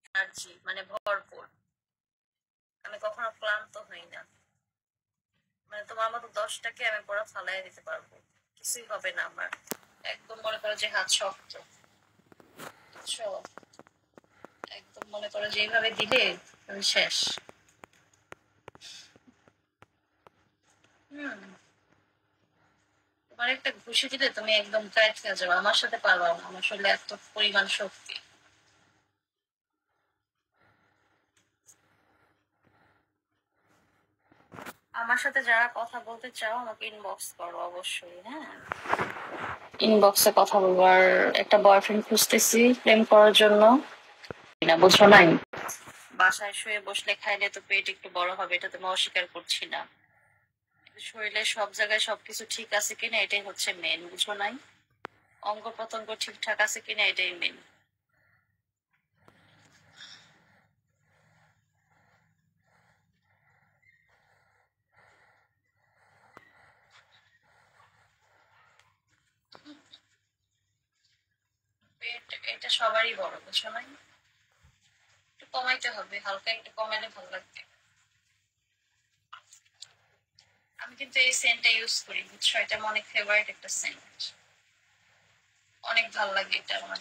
Energy মানে ভরপুর, আমি কখনো ক্লান্ত হই না। মানে তোমার মতো 10টাকে আমি পুরো ফালাই দিতে পারবো, কিছুই হবে না আমার। একদম মনে করো যে হাত শক্ত, বুঝছো? একদম মনে করো যে এইভাবে দিলে তুমি শেষ। হুম, তোমার একটা ঘুষি দিলে তুমি একদম টাইট হয়ে যাবে, আমার সাথে পারবা না, আমার শরীরে এত পরিমাণ শক্তি। আমার সাথে যারা কথা বলতে চাও আমাকে ইনবক্স করো অবশ্যই, হ্যাঁ। ইনবক্সে কথা বলবো। আর একটা বয়ফ্রেন্ড খুঁজতেছি প্রেম করার জন্য, না বুঝো নাই? বাসায় শুয়ে বসলে খাইলে তো পেট একটু বড় হবে, এটা তুমি অস্বীকার করছি না। শরীরে সব জায়গায় সবকিছু ঠিক আছে কিনা এটাই হচ্ছে মেন, বুঝো নাই? অঙ্গ প্রত্যঙ্গ ঠিকঠাক আছে কিনা এটাই মেন। পেট এটা সবারই বড়, বুঝো নাই? একটু কমাইতে হবে, হালকা একটু কমাইলে ভালো লাগবে। আমি কিন্তু এই সেন্টটা ইউজ করি, বুঝছো? এটা আমার অনেক ফেভারিট একটা সেন্ট, অনেক ভালো লাগে এটা আমার।